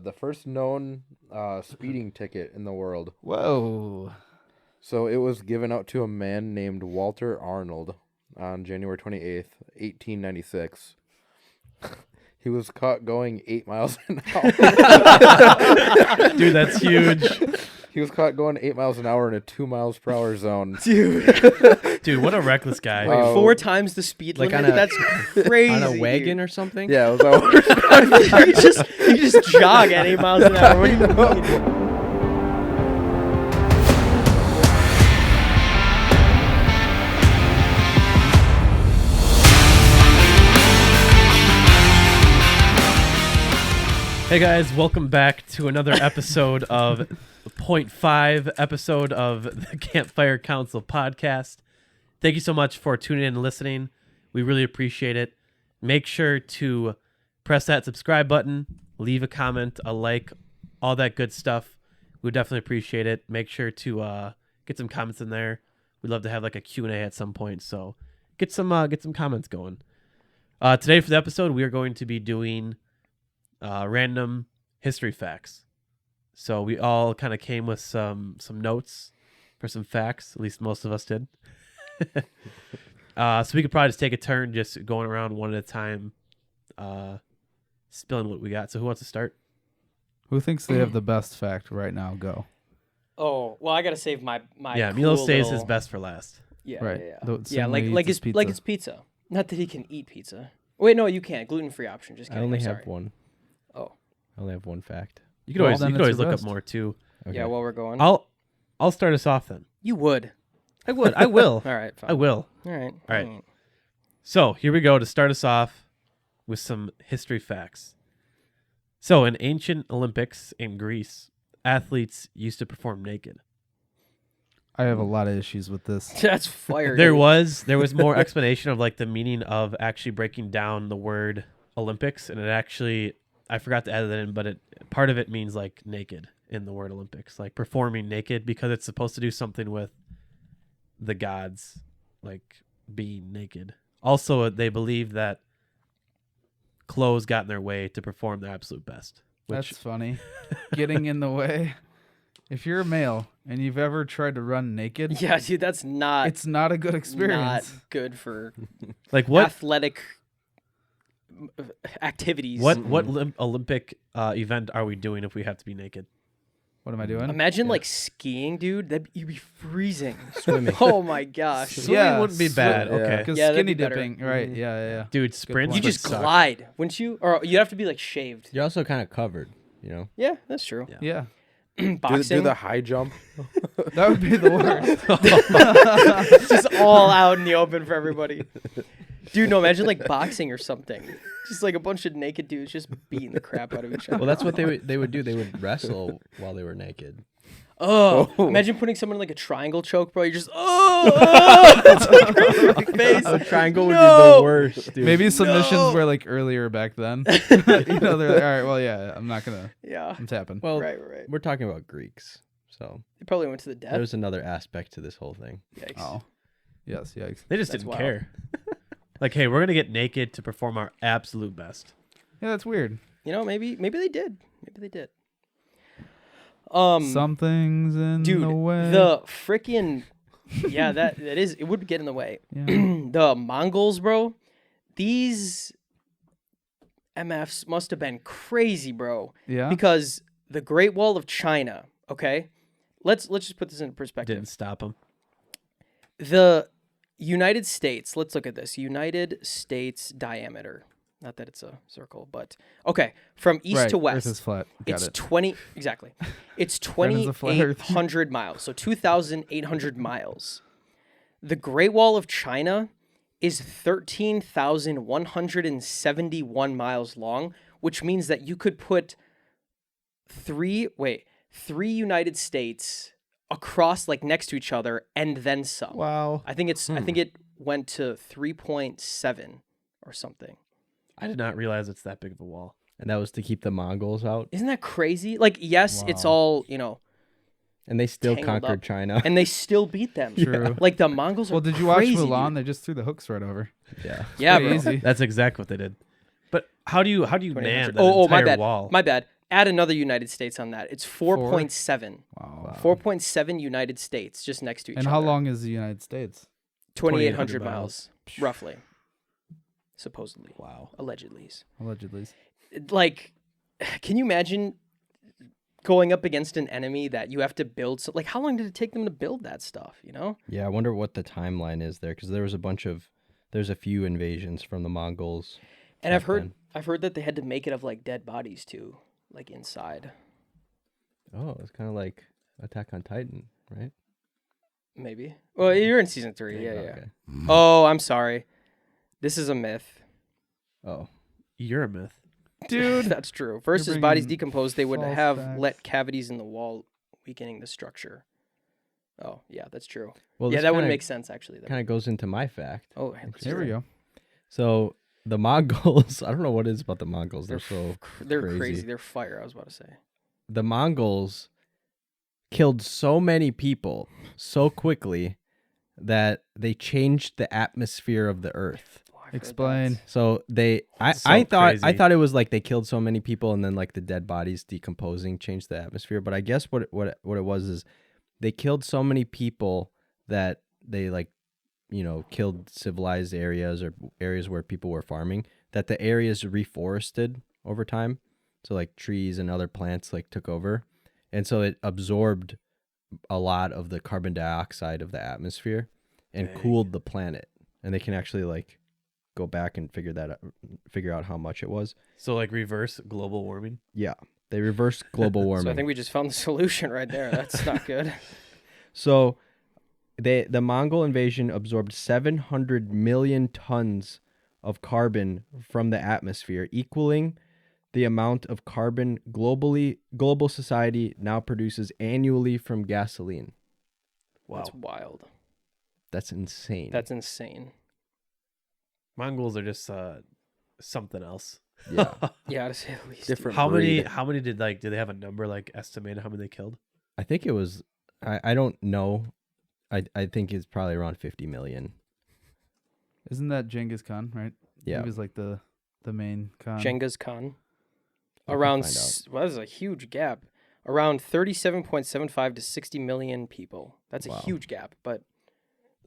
the first known speeding ticket in the world. Whoa. So it was given out to a man named Walter Arnold on January 28th, 1896. He was caught going 8 miles an hour. Dude, that's huge. He was caught going 8 miles an hour in a 2 miles per hour zone. Dude, Dude, what a reckless guy. wait, 4 times the speed Like limit? on a- That's crazy. On a wagon or something? Yeah, it was over. you just jog at 8 miles an hour. What do you mean? Hey guys, welcome back to another episode of Point 5 episode of the Campfire Council podcast. Thank you so much for tuning in and listening. We really appreciate it. Make sure to press that subscribe button, leave a comment, a like, all that good stuff. We would definitely appreciate it. Make sure to get some comments in there. We'd love to have like a Q&A at some point, so get some comments going. Today for the episode, we are going to be doing random history facts. So we all kind of came with some notes for some facts. At least most of us did. So we could probably just take a turn, just going around one at a time, spilling what we got. So who wants to start? Who thinks they have the best fact right now? Go. Oh, well, I got to save my Yeah, cool Milo saves his little- best for last. Yeah, Right. yeah. The Yeah, same way he like eats it's like it's pizza. Not that he can eat pizza. Wait, no, you can't. Gluten-free option. Just I kidding. only I'm have sorry. one. Oh. I only have one fact. You could Well, always then you could it's always your look up best. more too. Okay. Yeah, while we're going. I'll start us off then. You would. I would. I will. All right, fine. I will. All right. All right. So here we go to start us off with some history facts. So in ancient Olympics in Greece, athletes used to perform naked. I have a lot of issues with this. That's fire. There dude. was more explanation of like the meaning of actually breaking down the word Olympics, and it actually, I forgot to add that in, but part of it means like naked in the word Olympics, like performing naked, because it's supposed to do something with the gods, like being naked. Also, they believed that clothes got in their way to perform their absolute best. Which, That's funny. Getting in the way. If you're a male and you've ever tried to run naked, Yeah, dude, that's not. it's not a good experience. Not good for like what athletic activities. what Olympic event are we doing if we have to be naked? What am I doing? Imagine like skiing, dude. You'd be freezing. Swimming. Oh my gosh. Swimming wouldn't be bad. yeah. Okay, Because Yeah, that'd skinny be better. dipping, right? Mhm. Yeah. dude, sprints. point. You would just suck. glide, wouldn't you? Or you'd have to be like shaved. You're also kind of covered, you know? Yeah, that's true. Yeah. Do Boxing, the high jump. That would be the worst. just all out in the open for everybody. Dude, no, imagine like boxing or something. Just like a bunch of naked dudes just beating the crap out of each other. Well, that's what they would do. They would wrestle while they were naked. Oh, Oh. imagine putting someone in like a triangle choke, bro. You're just it's like right in the face. A triangle would be No. the worst, dude. Maybe submissions No. were like earlier back then. They're like, all right, well, yeah, I'm not gonna. Yeah. I'm tapping. Well, Right. we're talking about Greeks, so They probably went to the death. there's another aspect to this whole thing. Yikes. Oh, yes, yikes. They just That's didn't wild. care. Like, hey, we're gonna get naked to perform our absolute best. Yeah, that's weird. You know, maybe they did. Maybe they did. Something's in Dude, the way. the freaking yeah, that is it would get in the way. Yeah. The Mongols, bro. These MFs must have been crazy, bro. Yeah. Because the Great Wall of China, okay? Let's just put this into perspective. Didn't stop them. The United States, let's look at this. United States diameter. Not that it's a circle, but okay. From east right. to Earth west, is flat. Got it's it. 20 exactly. It's Heaven's a flat Earth. 2,800 miles, so 2,800 miles. The Great Wall of China is 13,171 miles long, which means that you could put three United States across like next to each other and then some. Wow. I think it went to 3.7 or something. I did not realize it's that big of a wall. And that was to keep the Mongols out, Isn't that crazy? Like, yes, it's Wow. all, and they still Tangled conquered up. China. and they still beat them. True. Like the Mongols are Well, did you watch crazy, Mulan? dude. They just threw the hooks right over. Yeah. Yeah, Pretty bro. easy. That's exactly what they did. But how do you man 2,800. that Oh, my entire bad. wall? My bad. add another United States on that. It's 4.7. Wow. 4.7 United States just next to each And other. how long is the United States? 2,800 2,800 miles, roughly. Supposedly. Wow. Allegedly. Allegedly. Like, can you imagine going up against an enemy that you have to build? Like, how long did it take them to build that stuff, you know? Yeah, I wonder what the timeline is there, because there's a few invasions from the Mongols. And back then. I've heard that they had to make it of like dead bodies too, like inside. Oh, it's kind of like Attack on Titan, right? Maybe. Well, you're in season 3. Yeah, yeah. Okay. Oh, I'm sorry. This is a myth. Oh, You're a myth. Dude. That's true. First, You're his body's bringing decomposed. They would false have facts. let cavities in the wall, weakening the structure. Oh, yeah, that's true. well, Yeah, this that would kinda- make sense actually. That kind of goes into my fact. oh, let's Here we hear it. go. So the Mongols, I don't know what it is about the Mongols. They're so They're crazy. crazy. They're fire. I was about to say. The Mongols killed so many people so quickly that they changed the atmosphere of the Earth. Oh, I've heard Explain. that. So I So thought crazy. it was like they killed so many people and then like the dead bodies decomposing changed the atmosphere. But I guess what it was is they killed so many people that they like, killed civilized areas or areas where people were farming, that the areas reforested over time. So like trees and other plants like took over. And so it absorbed a lot of the carbon dioxide of the atmosphere and Dang. cooled the planet. And they can actually like go back and figure out how much it was. So like reverse global warming. Yeah. They reversed global warming. So I think we just found the solution right there. That's not good. So the Mongol invasion absorbed 700 million tons of carbon from the atmosphere, equaling the amount of carbon global society now produces annually from gasoline. Wow. That's wild. That's insane. That's insane. Mongols are just something else. yeah. Yeah, to say the least. Different How breed. many did they have a number like estimated how many they killed? I think it was I don't know. I think it's probably around 50 million. Isn't that Genghis Khan, right? Yeah. He was like the main Khan. Genghis Khan. I can Around, find out. well, that is a huge gap. Around 37.75 to 60 million people. That's a Wow. huge gap, but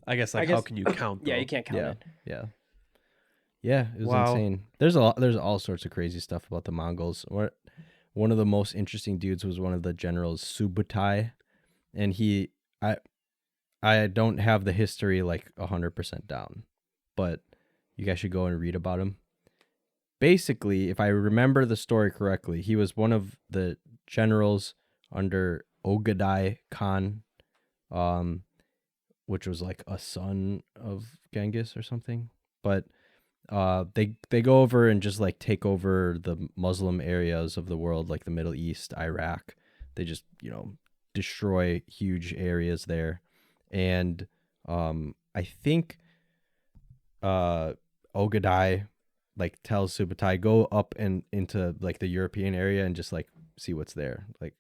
I guess I like how guess- can you count? yeah, though? you can't count Yeah. it. Yeah. Yeah, it was Wow. insane. There's all sorts of crazy stuff about the Mongols. One of the most interesting dudes was one of the generals, Subutai, and I don't have the history like 100% down, but you guys should go and read about him. Basically, if I remember the story correctly, he was one of the generals under Ogadai Khan, which was like a son of Genghis or something. But they go over and just like take over the Muslim areas of the world, like the Middle East, Iraq. They just destroy huge areas there, and I think Ogadai like tells Subutai, go up and into like the European area and just like see what's there, like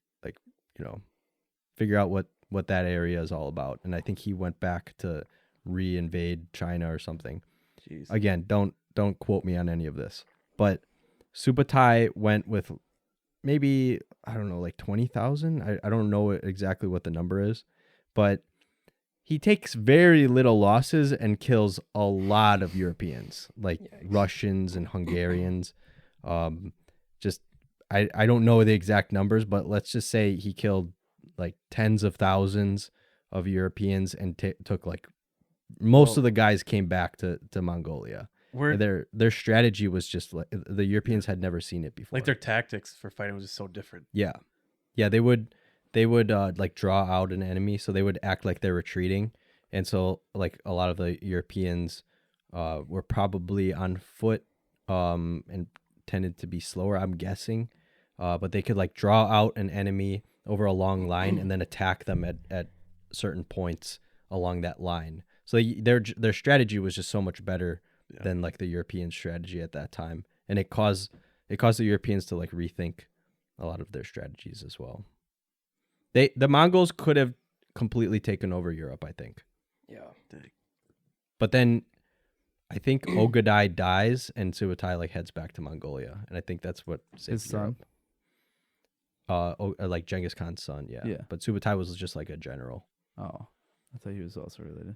figure out what that area is all about. And I think he went back to re-invade China or something. Jeez. Again, don't quote me on any of this, but Subutai went with maybe, I don't know, like 20,000. I don't know exactly what the number is, but he takes very little losses and kills a lot of Europeans, like Russians and Hungarians. Just I don't know the exact numbers, but let's just say he killed like tens of thousands of Europeans and took like most of the guys came back to Mongolia. Where Their strategy was just like the Europeans had never seen it before. like their tactics for fighting was just so different. Yeah, they would like draw out an enemy, so they would act like they're retreating, and so like a lot of the Europeans were probably on foot and tended to be slower, I'm guessing, but they could like draw out an enemy over a long line and then attack them at certain points along that line. So their strategy was just so much better than like the European strategy at that time, and it caused the Europeans to like rethink a lot of their strategies as well. The Mongols could have completely taken over Europe, I think, Yeah. but then I think Ogadai dies and Subutai like heads back to Mongolia, and I think that's what saved His son. Europe. like Genghis Khan's son. Yeah. Yeah. But Subutai was just like a general. Oh, I thought he was also related.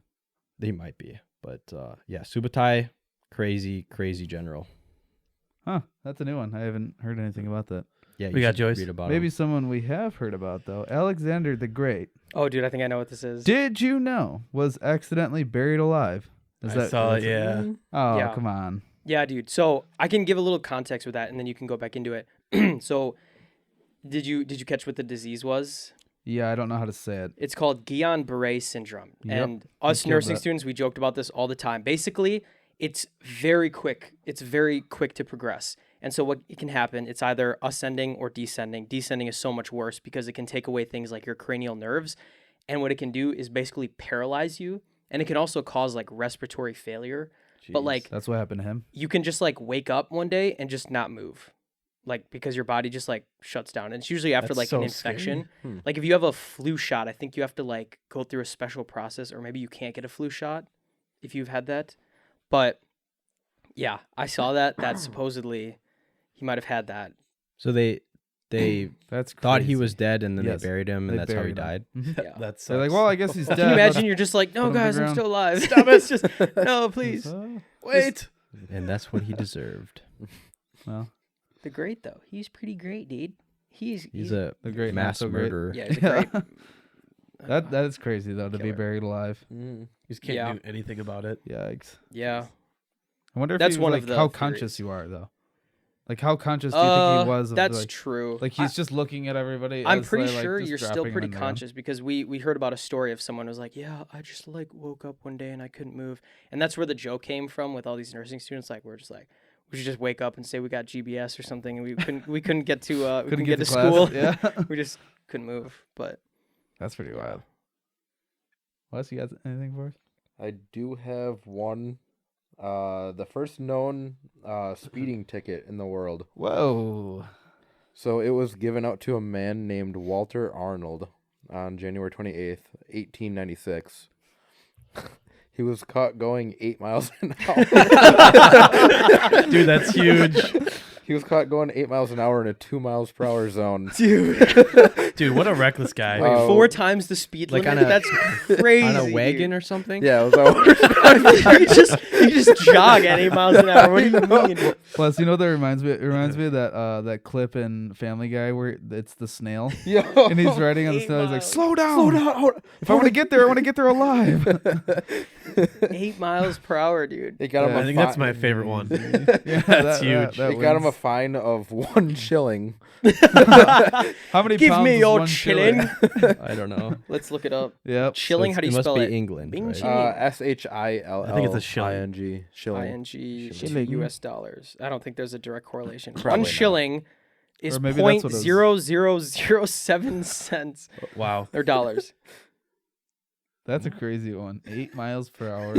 They might be, but yeah, Subutai, crazy general. Huh? That's a new one. I haven't heard anything about that. Yeah, We got should Joyce. read about Maybe him. someone we have heard about though. Alexander the Great. Oh, dude, I think I know what this is. Did you know was accidentally buried alive? I saw it. Yeah. Oh, Yeah. come on. Yeah, dude. So I can give a little context with that, and then you can go back into it. So, did you catch what the disease was? Yeah, I don't know how to say it. It's called Guillain-Barré syndrome. Yep, And us killed nursing that. students, we joked about this all the time. Basically, it's very quick. It's very quick to progress. And so what it can happen, it's either ascending or descending. Descending is so much worse because it can take away things like your cranial nerves. And what it can do is basically paralyze you. And it can also cause like respiratory failure. But like That's what happened to him. you can just like wake up one day and just not move. Like because your body just like shuts down. And it's usually after That's like so an infection. scary. Like if you have a flu shot, I think you have to like go through a special process, or maybe you can't get a flu shot if you've had that. But yeah, I saw that supposedly he might have had that. So they That's thought he crazy. was dead, and then Yes, they buried him, and they that's how he buried him. died. Mhm. Yeah. That's They're like, well, I guess he's dead. Can you imagine you're just like, no put him to guys, I'm ground." still alive. Stop it. It's just no, please. Wait. And that's what he desered. Well, The great though. He's pretty great, dude. He's He's a the great, not mass so great. murderer. yeah, he's a great. That is crazy though to be Killer. buried alive. Mm. You just can't Yeah. do anything about it. Yikes. Yeah. I wonder if That's he was, one like, of the how theories. conscious you are though. Like how conscious do you think he was? Of, That's like, true. like he's just looking at everybody. I'm as pretty they're, like, sure just you're still dropping him pretty in the ground. conscious because we heard about a story of someone who was like, yeah, I just like woke up one day and I couldn't move, and that's where the joke came from with all these nursing students. Like we're just like, we should just wake up and say we got GBS or something, and we couldn't get to we couldn't get to class. school. Yeah, We just couldn't move. But that's pretty wild. Wes, you got anything for us? I do have one. The first known speeding ticket in the world. Whoa. So it was given out to a man named Walter Arnold on January 28th, 1896. He was caught going 8 miles an hour. Dude, that's huge. He was caught going 8 miles an hour in a 2 miles per hour zone. Dude, what a reckless guy. wait, Oh. 4 times the speed Like limit? on a- That's crazy. On a dude. wagon or something? Yeah, it was you just jog at 8 miles an hour. What do you mean? Plus, you know what that reminds me? It reminds me of that clip in Family Guy where it's the snail Yo. and he's riding on the 8 snail. He's like, miles. slow down. If I want to get there, I want to get there alive. 8 miles per hour, dude. They got him Yeah, a I think that's fine- my favorite one. Yeah, That's huge. that They got him a wins. fine of 1 shilling. How many Give pounds me is your one chilling. I don't know. Let's look it up. Yep. Chilling, how do it you must spell be it? England. Bing right? chilling. SHILL. I think it's a shilling. ING. Shilling. ING to Shilling. US dollars. I don't think there's a direct correlation. Probably One not. shilling is Or maybe that's what it was. 0.0007 cents Wow. or dollars. That's a crazy one. 8 miles per hour.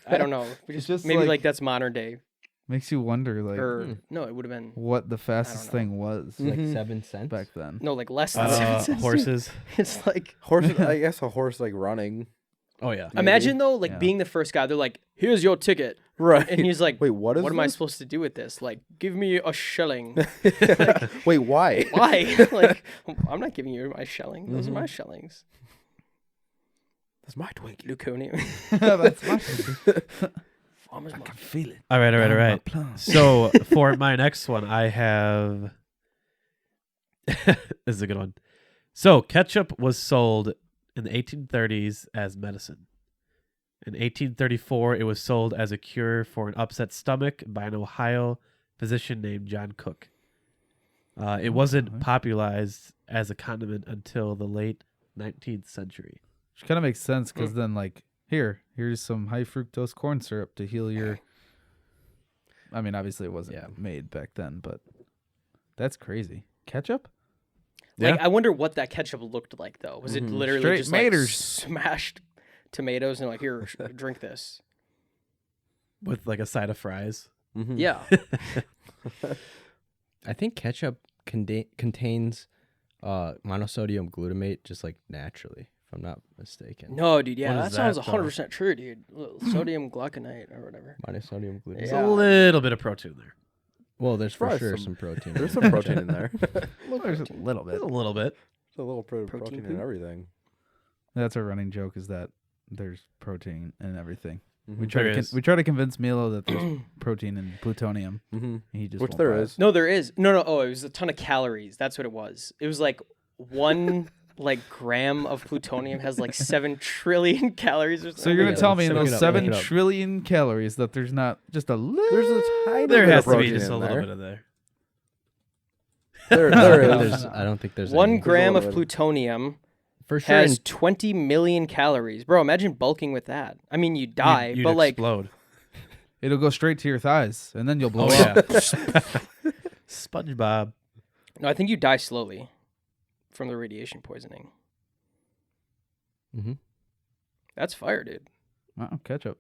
I don't know. We It's just, just maybe like- like that's modern day. Makes you wonder, like, Or no, it would have been what the fastest know. thing was Like Mhm. 7 cents. back then. no like less than 7 cents. Horses. It's like Horse. I guess a horse like running. Oh, yeah. imagine though, like Yeah. being the first guy. They're like, "Here's your ticket," Right. and he's like, Wait, what is "What am I this? supposed to do with this? Like, give me a shilling." Wait, why? Why? Like, I'm not giving you my shelling. Those are my shellings. That's my Twinkie. Luconium. That's my Farmer's I market. can feel it. All right. down my So for my next one, I have. This is a good one. So ketchup was sold in the 1830s as medicine. In 1834, it was sold as a cure for an upset stomach by an Ohio physician named John Cook. It wasn't Okay. popularized as a condiment until the late 19th century. Which kind of makes sense because then, like, here's some high fructose corn syrup to heal your. I mean, obviously it wasn't made back then, but that's crazy. Ketchup? Like, Yeah. I wonder what that ketchup looked like, though. Was it literally Straight just maters. like smashed tomatoes and like, here, drink this? With like a side of fries. Mhm. Yeah. I think ketchup contains monosodium glutamate just like naturally, if I'm not mistaken. No, dude. Yeah, What that is sounds that, 100% true, dude. Sodium gluconate or whatever. Monosodium glutamate. There's Yeah. a little bit of protein there. Well, there's for Probably sure some- some protein. There's some protein in there. There's a little bit. A little bit. There's a little Protein protein in poop? everything. That's a running joke. Is that there's protein in everything. We Mhm. try There to is. we try to convince Milo that there's protein in plutonium. Mhm. He just Which won't there buy it. is. No, there is. No. Oh, it was a ton of calories. That's what it was. It was like one like gram of plutonium has like 7 trillion calories or something. So you're gonna Yeah, tell me in look those it up, seven look it up. trillion calories that there's not just a little? There's a tiny There bit has of to be protein just a in little there. bit of there. There is. I don't think there's 1 any. gram little of bit. plutonium For sure. has 20 million calories. Bro, imagine bulking with that. I mean, you die, You'd but like explode. It'll go straight to your thighs, and then you'll blow Oh up. yeah. SpongeBob. no, I think you die slowly from the radiation poisoning. Mhm. That's fire, dude. Wow, ketchup.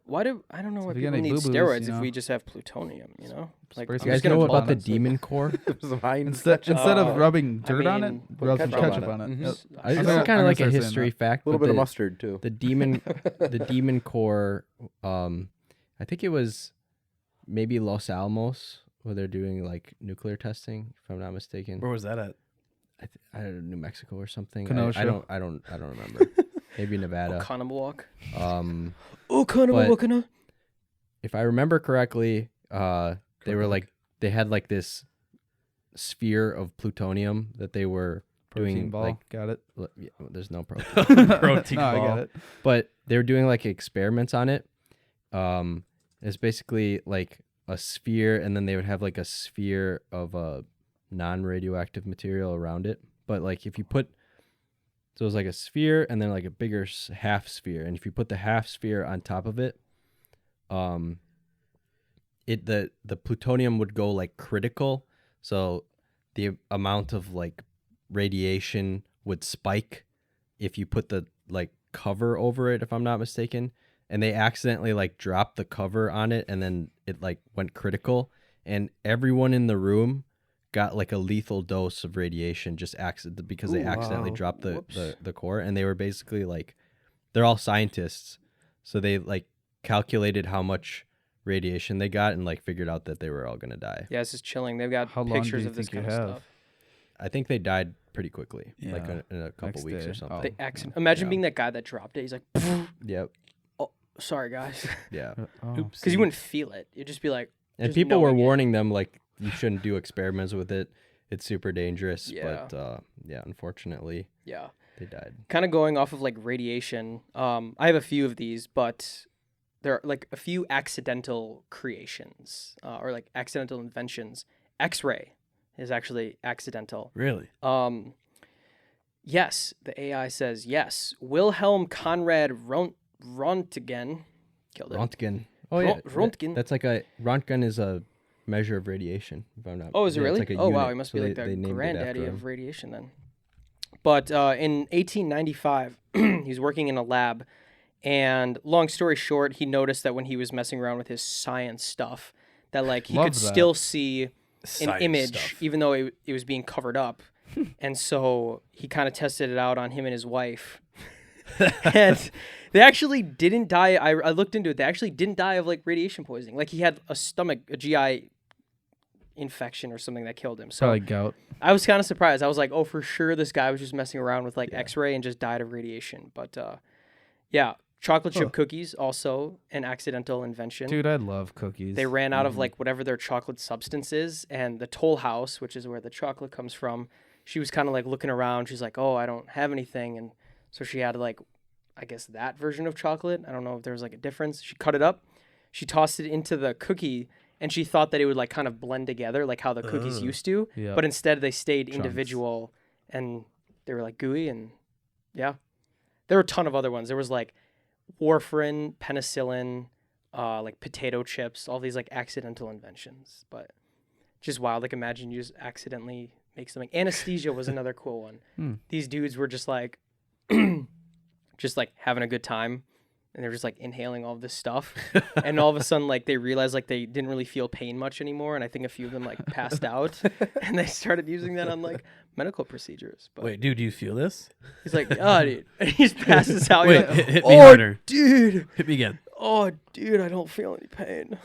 Why do I don't know So why if you get people any need boo-boos, steroids you if we know. just have plutonium, you know? Like, Spray I'm some You guys just gonna know ketchup about on the it. demon core? Some Heinz Instead ketchup. of rubbing I dirt on it, mean, put rub some ketchup on ketchup it. on it. Mhm. Yep. This I'm is gonna- kind I'm of like gonna a start saying history that. fact. A little but bit of the- mustard too. The demon core. I think it was maybe Los Alamos where they're doing like nuclear testing, if I'm not mistaken. Where was that at? I don't know, New Mexico or something. Kenosha. I don't remember. Maybe Nevada. Oconomowoc. Um, Oconomowoc. if I remember correctly, they were like they had like this sphere of plutonium that they were Protein doing ball. like Got it. yeah, there's no protein. Protein no, I ball. got it. But they were doing like experiments on it. It's basically like a sphere, and then they would have like a sphere of a non-radioactive material around it. But like if you put, so it was like a sphere and then like a bigger half sphere, and if you put the half sphere on top of it, the plutonium would go like critical, so the amount of like radiation would spike if you put the like cover over it, if I'm not mistaken. And they accidentally like dropped the cover on it, and then it like went critical, and everyone in the room got like a lethal dose of radiation just because they Ooh, accidentally wow. dropped Whoops. the core. And they were basically like, they're all scientists, so they like calculated how much radiation they got and like figured out that they were all gonna die. Yeah, this is chilling. They've got How long do pictures you of this think you kind of have? stuff. I think they died pretty quickly, like Yeah. in a couple Next weeks day. or something. Oh. They accident. Imagine Yeah. being that guy that dropped it. He's like, Yep. sorry guys, Yeah. Oh. Oops. because you wouldn't feel it. You'd just be like, And Just people were knowing it. warning them like you shouldn't do experiments with it. It's super dangerous. Yeah. But yeah, unfortunately, yeah. they died. Kind of going off of like radiation. I have a few of these, but there are like a few accidental creations or like accidental inventions. X-ray is actually accidental. Really? Yes, the AI says yes. Wilhelm Conrad Rontgen killed it. Rontgen. Oh yeah, Rontgen. That's like Rontgen is a measure of radiation. If I'm not. Oh, is it yeah, really? It's like a Oh, wow. unit, He must so be like they the named it granddaddy after of him. radiation then. But in 1895, he was working in a lab. And long story short, he noticed that when he was messing around with his science stuff, that like he Love could that. still see an Science image, stuff. even though it was being covered up. And so he kind of tested it out on him and his wife. And they actually didn't die. I looked into it. They actually didn't die of like radiation poisoning. Like he had a GI infection or something that killed him. So Probably gout. I was kind of surprised. I was like, oh, for sure this guy was just messing around with like X-ray and just died of radiation. But yeah, chocolate chip cookies, also an accidental invention. Dude, I love cookies. They ran out of like whatever their chocolate substance is, and the Toll House, which is where the chocolate comes from, she was kind of like looking around. She's like, oh, I don't have anything. And so she had like, I guess that version of chocolate. I don't know if there was like a difference. She cut it up, she tossed it into the cookie, and she thought that it would like kind of blend together like how the cookies used to. Yep. But instead they stayed Chunks. individual and they were like gooey. And yeah, there were a ton of other ones. There was like warfarin, penicillin, like potato chips, all these like accidental inventions. But just wild. Like imagine you just accidentally make something. Anesthesia was another cool one. These dudes were just like just like having a good time, and they're just like inhaling all of this stuff. And all of a sudden like they realized like they didn't really feel pain much anymore, and I think a few of them like passed out. And they started using that on like medical procedures. But Wait, dude, do you feel this? he's like, oh dude. And he just passes out. Wait, You're like, hit me oh harder. dude. Hit me again. Oh dude, I don't feel any pain.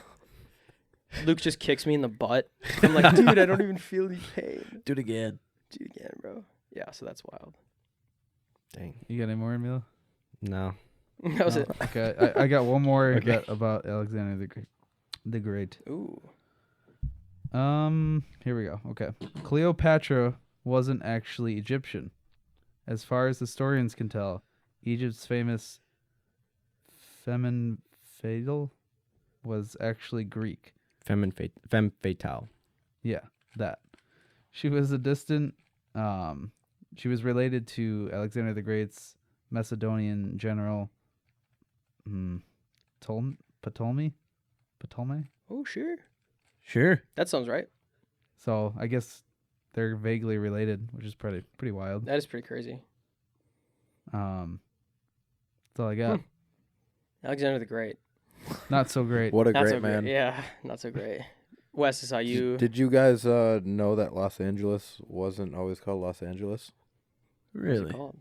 Luke just kicks me in the butt. I'm like, dude, I don't even feel any pain. Do it again. Do it again, bro. Yeah, so that's wild. Dang. You got any more, Emil? No. That was No? it. Okay, I got one more Okay. about Alexander the Great. Ooh. Here we go. Okay. Cleopatra wasn't actually Egyptian. As far as historians can tell, Egypt's famous femme fatale was actually Greek. Femme fatale. Yeah, that. She was a distant she was related to Alexander the Great's Macedonian general Ptolemy? Oh, sure. Sure. That sounds right. So I guess they're vaguely related, which is pretty wild. That is pretty crazy. That's all I got. Alexander the Great. Not so great. What a Not great so man. great. Yeah, not so great. Wes, is how you. Did you guys know that Los Angeles wasn't always called Los Angeles? what's it Really? called?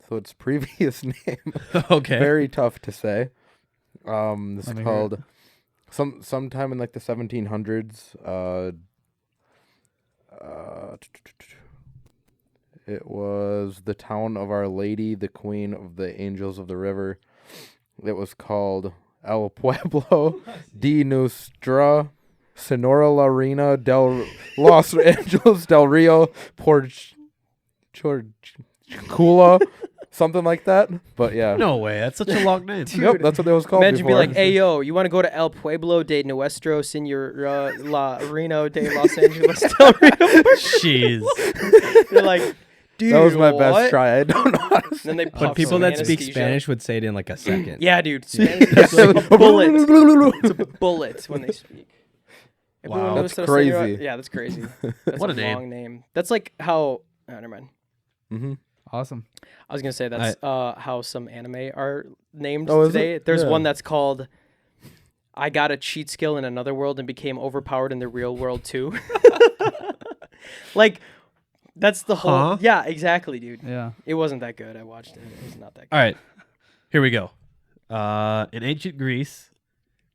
So its previous name, Okay. very tough to say. This Let is me hear called sometime in like the 1700s. It was the town of Our Lady, the Queen of the Angels of the River. It was called El Pueblo de Nuestra Sonora La Reina del Los Angeles del Rio Chorchula, something like that. But yeah, No way. That's such a long name. yep, that's what it was called. Imagine be before. like, hey, yo, you want to go to El Pueblo de Nuestro Senor La Reno de Los Angeles del Rio? Jeez. You're like, dude, That was my what? best try. I don't know how to say. Then they But pop people some that speak anesthesia. Spanish would say it in like a second. Yeah, dude. Spanish is like a bullet. It's a bullet when they speak. Wow. That's Nuestro Senor- crazy. Yeah, that's crazy. That's What a a name. long name. That's like how. Oh, never mind. Mm-hmm. Awesome. I was gonna say that's how some anime are named Oh, is today. it? There's Yeah. one that's called "I got a cheat skill in another world and became overpowered in the real world too." Like, that's the whole. Huh? Yeah, exactly, dude. Yeah. It wasn't that good. I watched it. It was not that good. All right. Here we go. In ancient Greece,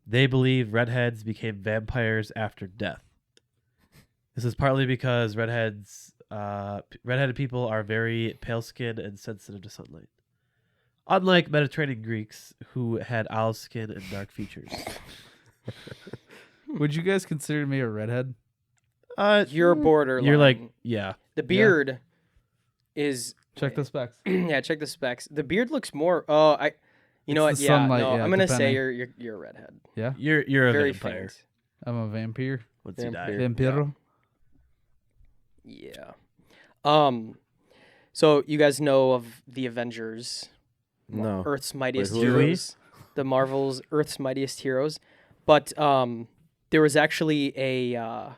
they believed redheads became vampires after death. This is partly because redheaded people are very pale-skinned and sensitive to sunlight. Unlike Mediterranean Greeks, who had olive skin and dark features. Would you guys consider me a redhead? You're borderline. You're like, yeah. the beard is. Check the specs. Yeah, check the specs. The beard looks more. You know It's what? the Yeah, sunlight, no. yeah, I'm gonna say depending. you're a redhead. Yeah. You're a Very vampire faint. I'm a vampire. once you die. Vampire. Vampiro. Yeah. So you guys know of the Avengers, No. Earth's mightiest who are they? heroes, the Marvel's Earth's mightiest heroes, but there was actually a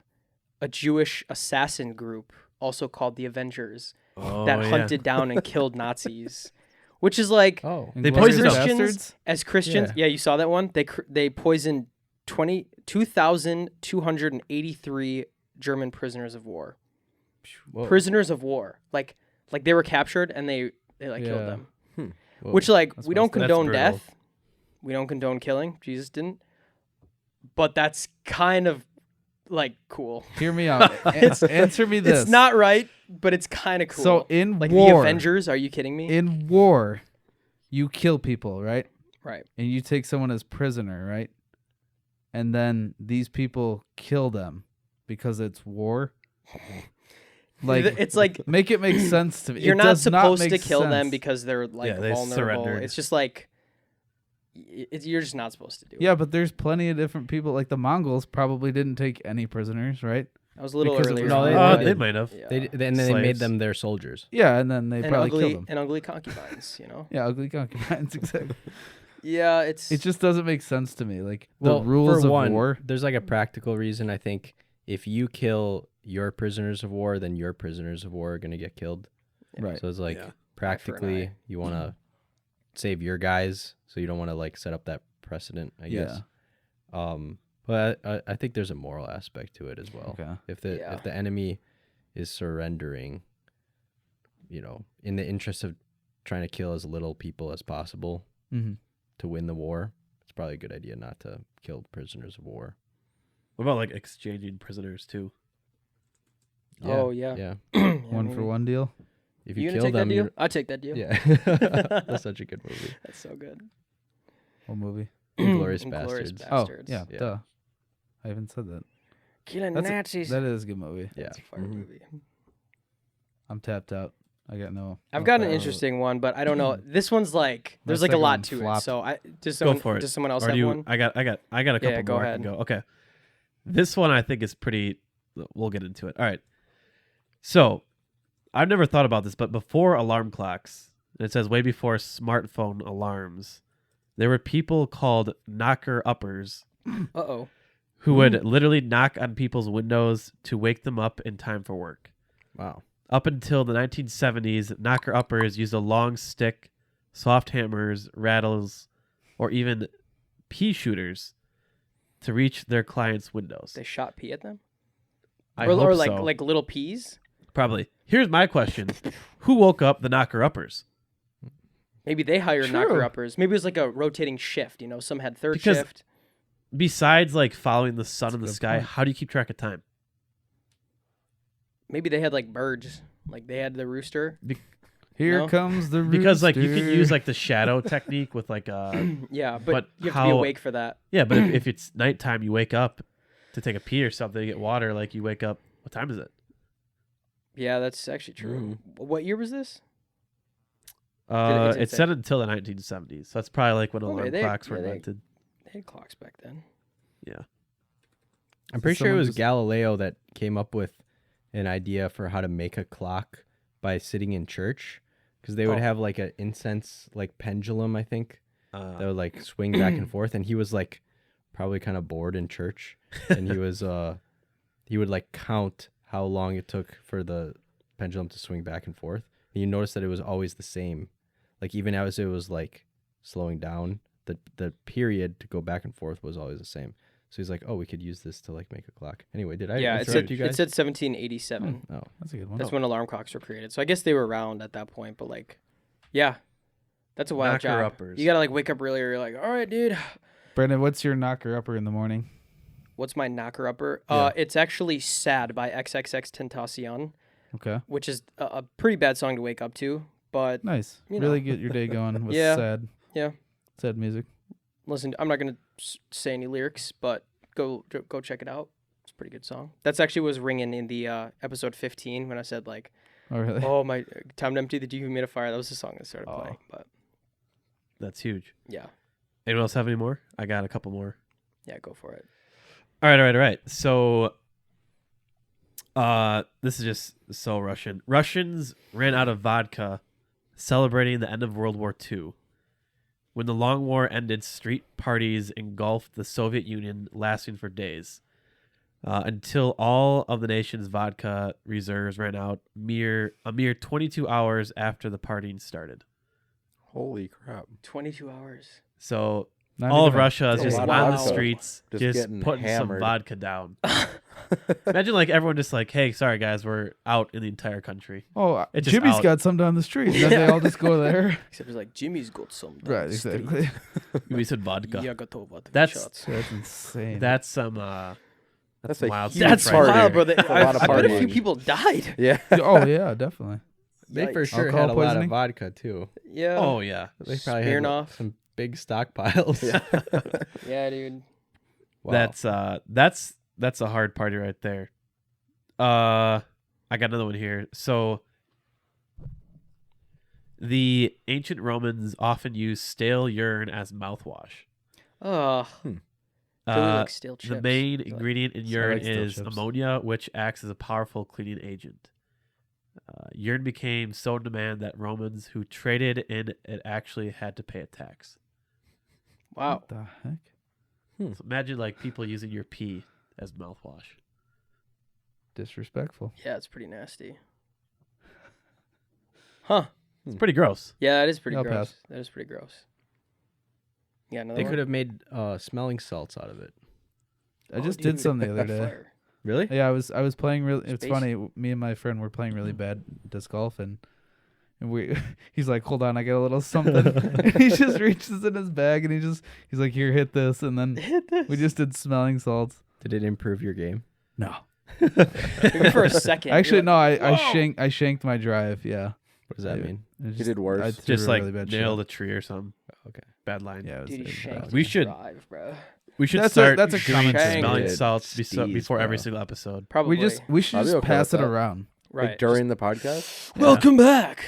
Jewish assassin group also called the Avengers Oh, that yeah. hunted down and killed Nazis, which is like Oh. They Inglourious poisoned them. Christians Bastards? as Christians. Yeah. Yeah, you saw that one. They poisoned 2,283 German prisoners of war. Whoa. Prisoners of war, like they were captured and they like killed Yeah. them. Whoa. Which like That's we don't messed up. That's condone brutal. death, we don't condone killing. Jesus didn't, but that's kind of like cool. Hear me out. Answer me this. It's not right, but it's kind of cool. So in like the war, Avengers, are you kidding me? in war, you kill people, right? Right. And you take someone as prisoner, right? And then these people kill them because it's war. Like It's like make it make sense to me. you're It not does supposed to make kill them sense. because they're like Yeah, they vulnerable. surrendered. It's just like you're just not supposed to do it. Yeah, but there's plenty of different people. Like the Mongols probably didn't take any prisoners, right? That was a little because it earlier. was No, they- Oh, did. they might have. Yeah. And then they made Slaves. them their soldiers. Yeah, and then they and probably ugly killed them. and ugly concubines, you know. Yeah, ugly concubines, exactly. Yeah, it's It just doesn't make sense to me. Like Well, the rules for of one, war. there's like a practical reason. I think if you kill your prisoners of war, then your prisoners of war are gonna get killed. Right. So it's like Yeah. practically eye. you want to save your guys, so you don't want to like set up that precedent. I guess. But I think there's a moral aspect to it as well. Okay. If the enemy is surrendering, in the interest of trying to kill as little people as possible Mm-hmm. to win the war, it's probably a good idea not to kill prisoners of war. What about like exchanging prisoners too? Oh, yeah. Yeah. One for one deal. If You you gonna kill take that them, deal? you I'll take that deal. yeah. That's such a good movie. That's so good. What movie? Inglourious Inglourious Bastards. Oh, Bastards. yeah, Yeah. duh. I haven't said that. Killing That's Nazis. That is a good movie. Yeah. That's a fire Mhm. movie. I'm tapped out. I got no. I've no got an thought. interesting one, but I don't know. This one's like there's My like a second lot one to flopped. it. So I does Go someone for it. does someone else Or have do you? one? I got a couple Yeah, go more. I ahead. can go. Okay. This one I think is pretty. We'll get into it. All right. So, I've never thought about this, but before alarm clocks, it says way before smartphone alarms, there were people called knocker uppers Uh-oh. who would literally knock on people's windows to wake them up in time for work. Wow. Up until the 1970s, knocker uppers used a long stick, soft hammers, rattles, or even pea shooters to reach their clients' windows. They shot pea at them? I or hope or like so. like little peas? Probably. Here's my question: who woke up the knocker uppers? Maybe they hired True. knocker uppers. Maybe it was like a rotating shift, you know, some had third Because- shift. Besides, like following the sun That's in a the good sky, point. how do you keep track of time? Maybe they had like birds. Like they had the rooster. Here No? comes the Because like you can rooster. use like the shadow technique with like Yeah, But but you have to be how- awake for that. yeah, but if it's nighttime, you wake up to take a pee or something, to get water. Like you wake up. What time is it? Yeah, that's actually true. What year was this? it It didn't said say. until the 1970s. So that's probably like when Okay, alarm they- clocks were yeah, they- invented. They had clocks back then. Yeah. I'm pretty sure it someone was just- Galileo that came up with an idea for how to make a clock by sitting in church, because they would Oh. have like an incense like pendulum, I think, that would like swing back and forth, and he was like probably kind of bored in church, and he was he would like count how long it took for the pendulum to swing back and forth. And you notice that it was always the same, like even as it was like slowing down, the period to go back and forth was always the same. So he's like, oh, we could use this to like make a clock. Anyway, did I Yeah, it interrupt said you guys? it said 1787. Oh, That's a good one. That's when alarm clocks were created. So I guess they were around at that point, but like, yeah, that's a wild Knocker job. uppers. You gotta like wake up earlier. You're like, all right, dude, Brandon, what's your knocker upper in the morning? what's my knocker upper? Yeah. It's actually "Sad" by XXX Tentacion, Okay. which is a pretty bad song to wake up to. But Nice. You Really know. get your day going with Yeah. sad. Yeah. Sad music. listen, I'm not gonna say any lyrics, but go check it out. It's a pretty good song. That's actually was ringing in the episode 15 when I said like, Oh, really? oh my, time to empty the dehumidifier. That was the song that started Oh. playing. But That's huge. yeah, Anyone else have any more? I got a couple more. yeah, go for it. All right. So, this is just so Russian. Russians ran out of vodka, celebrating the end of World War II. When the long war ended, street parties engulfed the Soviet Union, lasting for days, until all of the nation's vodka reserves ran out. A mere 22 hours after the partying started. Holy crap. 22 hours. So Not all of even- Russia is That's a just lot on of the vodka. streets, Just just getting putting some hammered. vodka down. Imagine like everyone just like, hey, sorry guys, we're out in the entire country. Oh, It's just Jimmy's out. got some down the street. Then they all just go there. Except it's like Jimmy's got some. down Right, the street. exactly. We said vodka. Yeah, готово. That's- shots. That's insane. That's some That's some a wild huge stuff That's right there. wild, bro. That's a lot of I bet a partying. few people died. Yeah. Oh, yeah, definitely. they for Yikes. sure Alcohol had a lot poisoning? of vodka too. Yeah. Oh yeah. They probably had like, Smirnoff. some big stockpiles. Yeah, dude. Wow. That's a hard party right there. I got another one here. So the ancient Romans often used stale urine as mouthwash. Oh, like stale chips. The main Like- ingredient in I urine like stale is chips. ammonia, which acts as a powerful cleaning agent. Urine became so in demand that Romans who traded in it actually had to pay a tax. Wow. What the heck? So imagine like people using your pee as mouthwash. Disrespectful. Yeah, it's pretty nasty. Huh. It's pretty gross. Yeah, that is pretty I'll gross. pass. That is pretty gross. Yeah, another They one? could have made smelling salts out of it. I just dude. did some the other day. Fire. Really? Yeah, I was playing really. It's Space. funny. Me and my friend were playing really bad disc golf, and we. He's like, "Hold on, I got a little something." And he just reaches in his bag, and he's like, "Here, hit this," and then we just did smelling salts. Did it improve your game? No. Maybe for a second. Actually, you're no. like, I "Whoa." shanked my drive. Yeah. What does that Yeah. mean? It He did worse. I threw Just a like really bad nailed shot. a tree or something. Okay. Bad line. Yeah, it was Dude, he bad. shanked We his should- drive, bro. We should That's start a common doing thing. smelling Shanked salts Steez, before every bro. single episode. Probably. We should I'd be just okay pass with it that. around. right. Like during the podcast? Welcome back.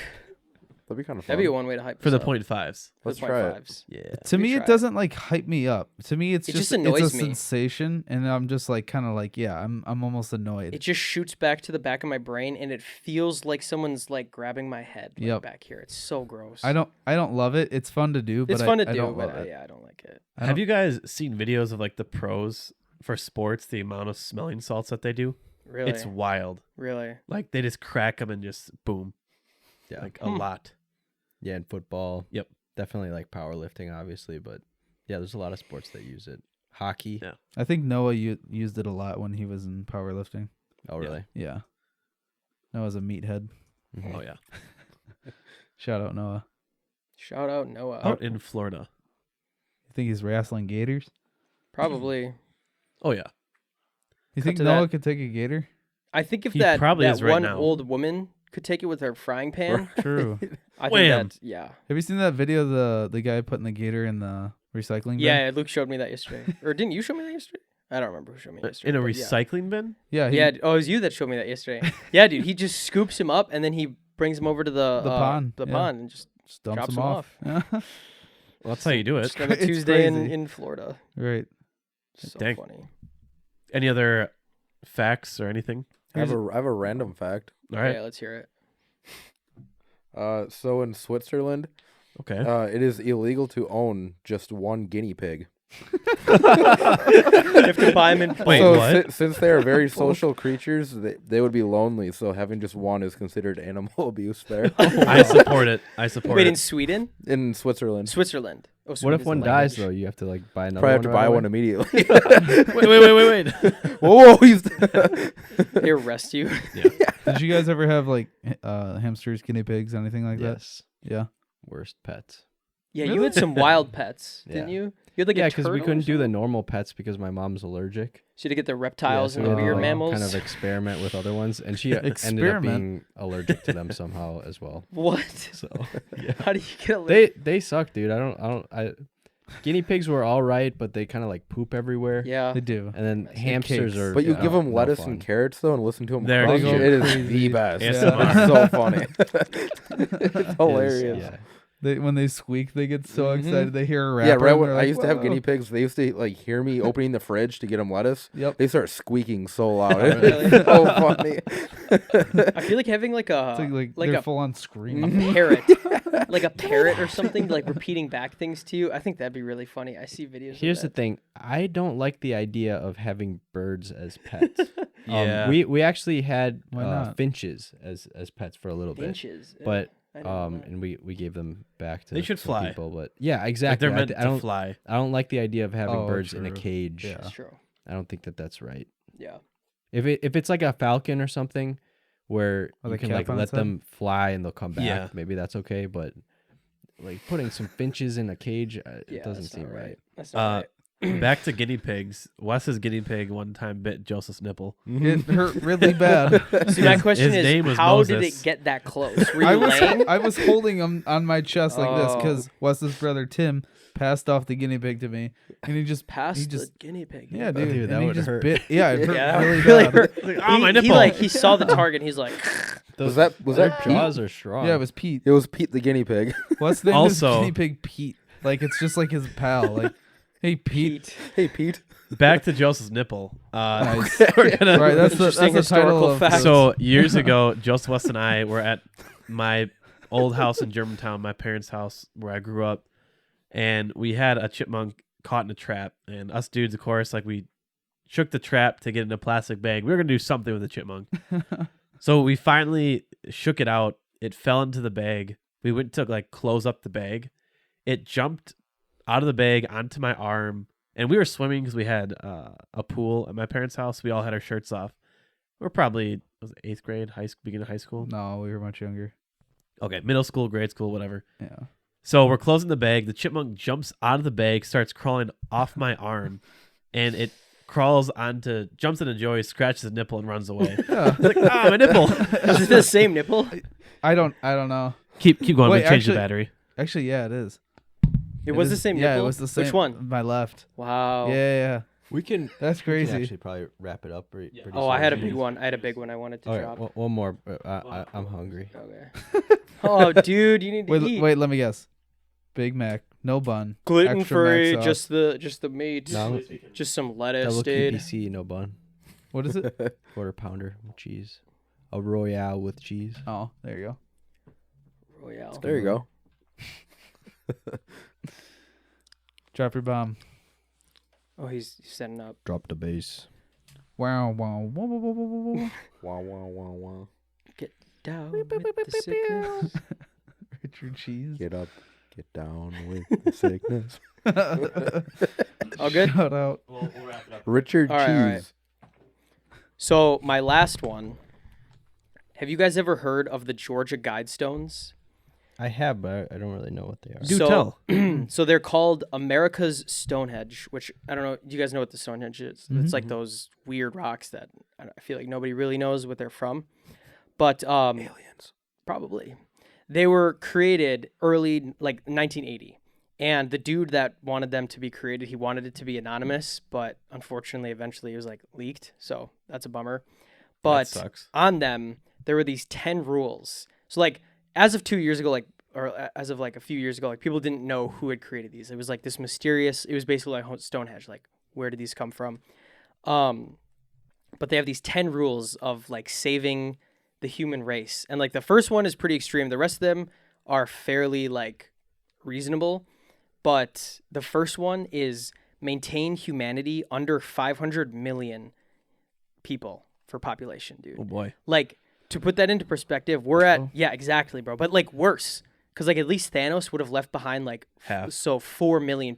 That'd be kind of fun. That'd be one way to hype For the us up. point fives. Let's The try it. 0.5s. Yeah. To We me, try it it. doesn't like hype me up. To me, it's It just just annoys it's a me. sensation, and I'm just like kind of like, yeah, I'm almost annoyed. It just shoots back to the back of my brain, and it feels like someone's like grabbing my head like, Yep. back here. It's so gross. I don't love it. It's fun to do, but It's fun to I do, don't but love it. yeah, I don't like it. I Have don't- you guys seen videos of like the pros for sports, the amount of smelling salts that they do? Really, It's wild. really. Like they just crack them and just boom. Yeah. Like a lot. Yeah, in football. Yep. Definitely like powerlifting, obviously, but yeah, there's a lot of sports that use it. Hockey. Yeah. I think Noah used it a lot when he was in powerlifting. Oh, Yeah. really? Yeah. Noah's a meathead. Mhm. Oh yeah. Shout out Noah. Shout out Noah. Out in Florida. You think he's wrestling gators? Probably. Oh yeah. You Cut think to Noah that. could take a gator? I think if He that probably that is right one now. old woman could take it with her frying pan, True. I think Wham. that yeah. Have you seen that video of the guy putting the gator in the recycling bin? Yeah, Luke showed me that yesterday. Or didn't you show me that yesterday? I don't remember who showed me yesterday. In a but yeah. recycling bin? Yeah. Yeah, oh, it was you that showed me that yesterday. Yeah, dude, he just scoops him up and then he brings him over to the pond, the yeah. pond, and just Just dumps drops him him off. Yeah. Well, that's how you do it. just another It's Tuesday crazy. in Florida. Right. So Dang. funny. Any other facts or anything? I have a random fact. All right. Yeah, let's hear it. So in Switzerland, Okay. it is illegal to own just one guinea pig. You have to buy him in Wait, so what? Since they are very social creatures, they would be lonely. So having just one is considered animal abuse there I support it. I support Wait, in it. Sweden? in Switzerland. Switzerland. Oh, What Sweden if is one the dies, language. though? You have to like buy another Probably have to right buy away? one immediately. Wait. Whoa! They arrest you. Did you guys ever have like hamsters, guinea pigs, anything like Yes. that? Yeah. Worst pets. Yeah, you had some wild pets, didn't Yeah. you? You had like Yeah, a because we turtle or couldn't do the something? normal pets because my mom's allergic. So you had to get the reptiles so and we the had to, weird like, mammals. kind of experiment with other ones, and she ended up Experiment? being allergic to them somehow as well. What? So yeah, How do you get a they suck, dude. Guinea pigs were all right, but they kind of like poop everywhere. Yeah. They do. And then That's hamsters cakes. are. But you no- give them no lettuce fun. and carrots though, and listen to them There crunch. they go. It is Crazy. the best. ASMR. It's so funny. It's hilarious. Yeah. When they squeak, they get so Mhm. excited. They hear a rapper. Yeah, right. and When they're I like, used to have "Whoa." guinea pigs, they used to like hear me opening the fridge to get them lettuce. Yep. They start squeaking so loud. Really? It's so funny. I feel like having like It's a like like they're a full on a screaming. parrot, like a parrot or something, like repeating back things to you. I think that'd be really funny. I see videos. Here's the of that. thing. I don't like the idea of having birds as pets. Yeah. We actually had Why not? finches as pets for a little bit. Finches. Yeah, But I didn't know that. and we gave them back to They should some fly. people. But yeah, Like exactly. they're meant I to don't fly. I don't like the idea of having Oh, birds in a true. cage. Yeah. That's true. I don't think that's right. Yeah. If it's like a falcon or something where With you a can cap like on let its head? them fly and they'll come back, Yeah. maybe that's okay. But like putting some finches in a cage, Yeah. it doesn't that's seem not right. That's not right. Back to guinea pigs. Wes's guinea pig one time bit Joseph's nipple. It hurt really bad. See, my question his name is, was how did Moses. it get that close? Were you laying? I was holding him on my chest like this Oh. because Wes's brother Tim passed off the guinea pig to me, and he just Past he the just guinea pig. yeah, dude, dude, that and he would just hurt. bit. Yeah, it hurt Yeah, that really, really bad. hurt. Like, oh, my He nipple. he saw the target. And he's like, Was that Their Pete? jaws are strong. Yeah, it was Pete. It was Pete the guinea pig. What's the name Also- is guinea pig Pete? Like it's just like his pal. Like, hey Pete. Pete. Hey Pete. Back to Joseph's nipple. Nice. We're gonna- Right, that's the Interesting title historical of fact. So years ago, Joseph West and I were at my old house in Germantown, my parents' house where I grew up, and we had a chipmunk caught in a trap. And us dudes, of course, like we shook the trap to get in a plastic bag. We were gonna do something with the chipmunk. So we finally shook it out. It fell into the bag. We went to like close up the bag. It jumped out of the bag onto my arm. And we were swimming because we had a pool at my parents' house. We all had our shirts off. We're probably was it 8th grade, beginning of high school. No, we were much younger. Okay, middle school, grade school, whatever. Yeah. So we're closing the bag. The chipmunk jumps out of the bag, starts crawling off my arm, and it jumps into Joey, scratches his nipple, and runs away. Yeah. He's like, ah, my nipple. Is it the same nipple? I don't know. Keep going. Wait, We change the actually- battery. Actually, yeah, it is. It was the is- same Yeah, nipple? it was the same. Which one? My left. Wow. Yeah. We can That's we can crazy. actually probably wrap it up. Pretty Oh, I had a soon. big one. I had a big one I wanted to All drop. right, one more. I'm hungry. Okay. Oh, dude, you need to eat. Wait, let me guess. Big Mac, no bun. Gluten extra free, mac sauce. just the meat, No. just some lettuce, Double dude. QPC, no bun. What is it? Quarter pounder with cheese. A Royale with cheese. Oh, there you go. Royale. There you go. Drop your bomb. Oh, he's setting up. Drop the bass. Wow. Wow, wow, wow, wow. Down with the sickness. Richard Cheese. Get up, get down with the sickness. All good? Shout out. We'll wrap it up. Richard All right, all right. Cheese. So my last one. Have you guys ever heard of the Georgia Guidestones? I have, but I don't really know what they are. Do So- tell. So they're called America's Stonehenge, which I don't know. Do you guys know what the Stonehenge is? It's like those weird rocks that I feel like nobody really knows what they're from. But aliens, probably. They were created early, like 1980, and the dude that wanted them to be created, he wanted it to be anonymous, but unfortunately, eventually, it was like leaked. So that's a bummer. But sucks. on them, there were these 10 rules. So like as of 2 years ago, as of like a few years ago, like people didn't know who had created these. It was like this mysterious. It was basically like Stonehenge. Like where did these come from? But they have these 10 rules of like saving the human race, and like the first one is pretty extreme. The rest of them are fairly like reasonable, but the first one is maintain humanity under 500 million people for population, dude. Oh boy. Like, to put that into perspective, we're at, yeah, exactly, bro. But like worse, because like at least Thanos would have left behind like Half. so 4 billion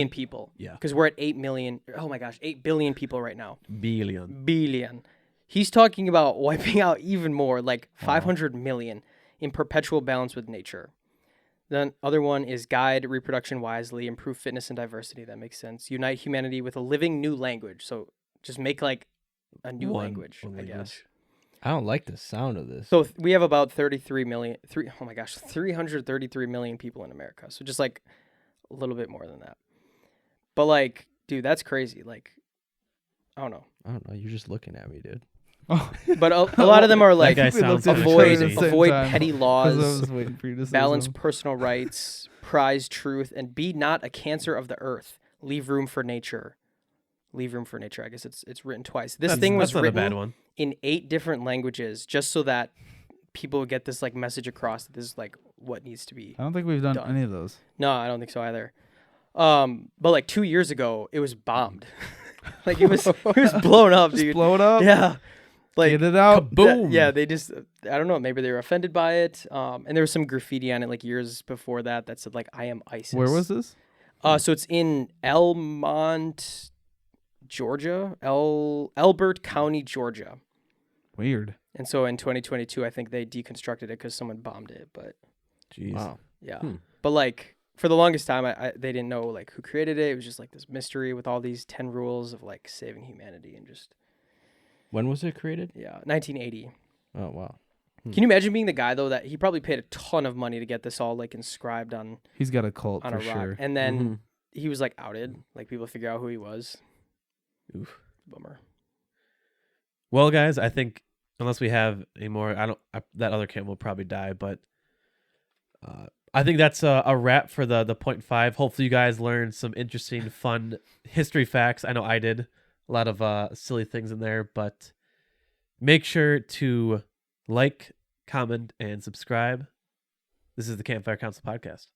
people. Yeah. Because we're at 8 million. Oh my gosh, 8 billion people right now. Billion. Billion. He's talking about wiping out even more, like 500 million in perpetual balance with nature. The other one is guide reproduction wisely, improve fitness and diversity. That makes sense. Unite humanity with a living new language. So just make like a new language, I guess. I don't like the sound of this. So we have about 333 million people in America. So just like a little bit more than that. But like, dude, that's crazy. Like, I don't know. You're just looking at me, dude. But a lot of them are like guy sounds looked at each kinda other at crazy. the same avoid time, petty 'cause laws, I was waiting for you to say balance something. personal rights, prize truth, and be not a cancer of the earth. Leave room for nature. Leave room for nature. I guess it's written twice. This thing was that's not written a bad one. in 8 different languages just so that people would get this like message across that this is like what needs to be. I don't think we've done Done. any of those. No, I don't think so either. But like 2 years ago, it was bombed. Like it was blown up, Just dude. blow it up. Yeah. Like Get it out. Boom. yeah, they just I don't know, maybe they were offended by it. And there was some graffiti on it like years before that said like I am ISIS. Where was this? So it's in Elmont, Georgia, Elbert County, Georgia. Weird. And so in 2022, I think they deconstructed it because someone bombed it. But Jeez. Wow. yeah, Hmm. but like for the longest time, they didn't know like who created it. It was just like this mystery with all these 10 rules of like saving humanity and just When was it created? 1980. Oh wow. Can you imagine being the guy though that he probably paid a ton of money to get this all like inscribed on He's got a cult a for rock, sure. and then Mhm. he was like outed, like people figure out who he was. Oof. Bummer. Well, guys, I think unless we have any more, that other camp will probably die. But I think that's a wrap for the 0.5. Hopefully, you guys learned some interesting, fun history facts. I know I did a lot of silly things in there, but make sure to like, comment, and subscribe. This is the Campfire Council podcast.